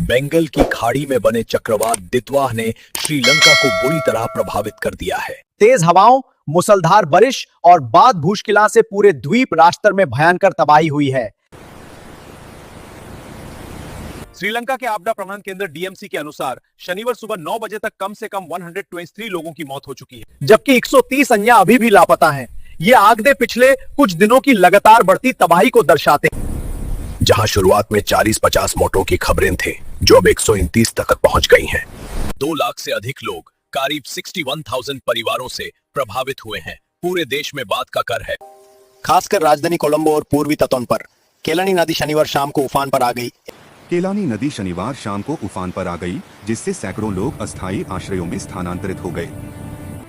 बंगाल की खाड़ी में बने चक्रवात दितवाह ने श्रीलंका को बुरी तरह प्रभावित कर दिया है। तेज हवाओं, मूसलाधार बारिश और बाद भूस्खलन से पूरे द्वीप राष्ट्र में भयंकर तबाही हुई है। श्रीलंका के आपदा प्रबंधन केंद्र डीएमसी के अनुसार शनिवार सुबह 9 बजे तक कम से कम 123 लोगों की मौत हो चुकी है, जबकि 130 अन्य अभी भी लापता हैं। ये आंकड़े पिछले कुछ दिनों की लगातार बढ़ती तबाही को दर्शाते हैं। जहां शुरुआत में 40-50 मौतों की खबरें थी, जो अब 129 तक पहुंच गई हैं। 2 लाख से अधिक लोग, करीब 61,000 परिवारों से प्रभावित हुए हैं। पूरे देश में बात का कर है। खासकर राजधानी कोलंबो और पूर्वी तटों पर केलानी नदी शनिवार शाम को उफान पर आ गई। केलानी नदी शनिवार शाम को उफान पर आ गई, जिससे सैकड़ों लोग अस्थायी आश्रयों में स्थानांतरित हो गए।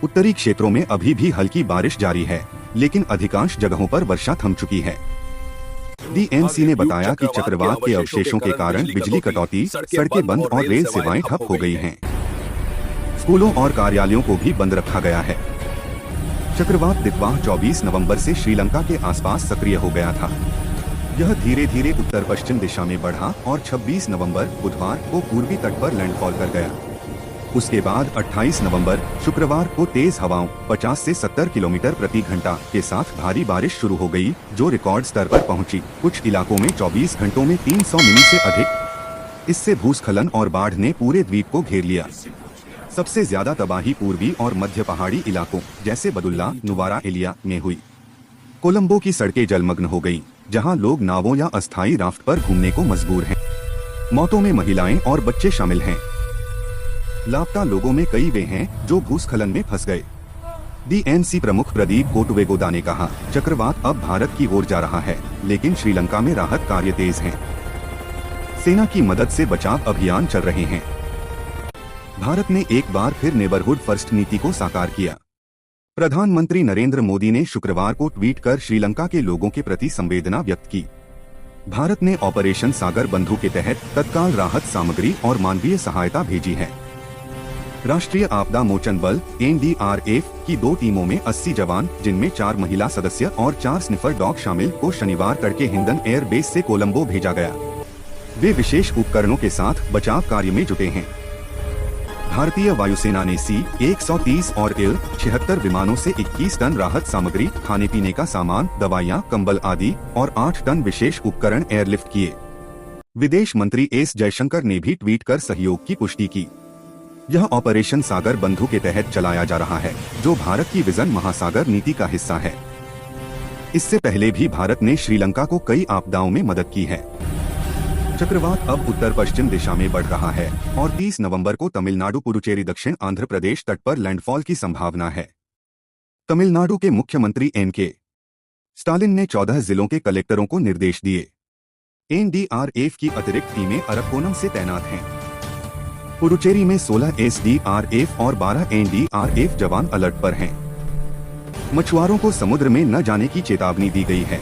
उत्तरी क्षेत्रों में अभी भी हल्की बारिश जारी है, लेकिन अधिकांश जगहों पर वर्षा थम चुकी है। डीएमसी ने बताया कि चक्रवात के अवशेषों के कारण बिजली कटौती, सड़कें बंद और रेल सेवाएं ठप हो गई हैं। स्कूलों और कार्यालयों को भी बंद रखा गया है। चक्रवात दितवाह 24 नवंबर से श्रीलंका के आसपास सक्रिय हो गया था। यह धीरे धीरे उत्तर पश्चिम दिशा में बढ़ा और 26 नवंबर बुधवार को पूर्वी तट पर लैंडफॉल कर गया। उसके बाद 28 नवंबर शुक्रवार को तेज हवाओं 50 से 70 किलोमीटर प्रति घंटा के साथ भारी बारिश शुरू हो गई, जो रिकॉर्ड स्तर पर पहुंची। कुछ इलाकों में 24 घंटों में 300 मिली से अधिक। इससे भूस्खलन और बाढ़ ने पूरे द्वीप को घेर लिया। सबसे ज्यादा तबाही पूर्वी और मध्य पहाड़ी इलाकों जैसे बदुल्ला, नुवारा एलिया में हुई। कोलंबो की सड़कें जलमग्न हो गयी, जहां लोग नावों या अस्थायी राफ्ट पर घूमने को मजबूर हैं। मौतों में महिलाएं और बच्चे शामिल हैं। लापता लोगों में कई वे हैं जो भूस्खलन में फंस गए। डीएमसी प्रमुख प्रदीप कोटुवेगोदा ने कहा, चक्रवात अब भारत की ओर जा रहा है, लेकिन श्रीलंका में राहत कार्य तेज हैं। सेना की मदद से बचाव अभियान चल रहे हैं। भारत ने एक बार फिर नेबरहुड फर्स्ट नीति को साकार किया। प्रधानमंत्री नरेंद्र मोदी ने शुक्रवार को ट्वीट कर श्रीलंका के लोगों के प्रति संवेदना व्यक्त की। भारत ने ऑपरेशन सागर बंधु के तहत तत्काल राहत सामग्री और मानवीय सहायता भेजी है। राष्ट्रीय आपदा मोचन बल एनडीआरएफ की 2 टीमों में 80 जवान, जिनमें 4 महिला सदस्य और 4 स्निफर डॉग शामिल, को शनिवार तड़के हिंडन एयर बेस से कोलंबो भेजा गया। वे विशेष उपकरणों के साथ बचाव कार्य में जुटे हैं। भारतीय वायुसेना ने C-130 और Il-76 विमानों से 21 टन राहत सामग्री, खाने पीने का सामान, दवाइयां, कंबल आदि और 8 टन विशेष उपकरण एयरलिफ्ट किए। विदेश मंत्री एस जयशंकर ने भी ट्वीट कर सहयोग की पुष्टि की। यह ऑपरेशन सागर बंधु के तहत चलाया जा रहा है, जो भारत की विजन महासागर नीति का हिस्सा है। इससे पहले भी भारत ने श्रीलंका को कई आपदाओं में मदद की है। चक्रवात अब उत्तर पश्चिम दिशा में बढ़ रहा है और 30 नवंबर को तमिलनाडु, पुडुचेरी, दक्षिण आंध्र प्रदेश तट पर लैंडफॉल की संभावना है। तमिलनाडु के मुख्यमंत्री एन.के. स्टालिन ने 14 जिलों के कलेक्टरों को निर्देश दिए। एनडीआरएफ की अतिरिक्त टीमें अरक्कोनम से तैनात हैं। पुडुचेरी में 16 एसडीआरएफ और 12 एनडीआरएफ जवान अलर्ट पर हैं। मछुआरों को समुद्र में न जाने की चेतावनी दी गई है।